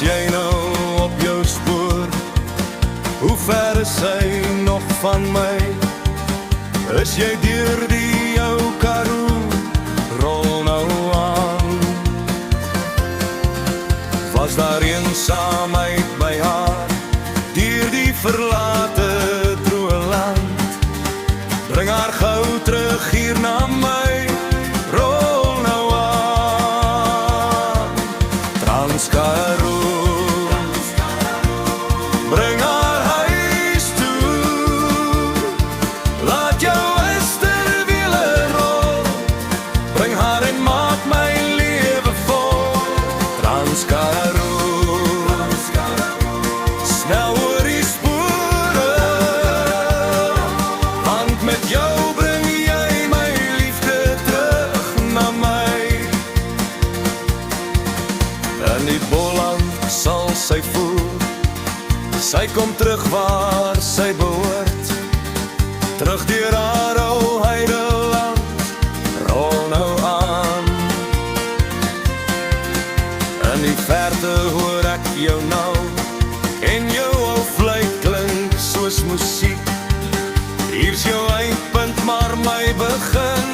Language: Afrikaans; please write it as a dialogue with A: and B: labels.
A: jy nou op jou spoor? Hoe ver is hy nog van my? Is jy deur die ou Karoo? Rol nou aan. Was daar eensaamheid by haar, deur die verlate droë land? Bring haar gou terug hier na my, rol nou aan. Trans-Karoo, bring haar huis toe, laat jou Westerwiele rol, bring haar en maak my lewe vol. Trans-Karoo, snel oor die spore, want met jou bring jy my liefde terug na my. In die Boland sal sy voel, sy kom terug waar sy behoort, terug deur haar ou heideland, rol nou aan. In die verte hoor ek jou nou, en jou ou fluit klink soos musiek. Hier's jou eindpunt, maar my begin.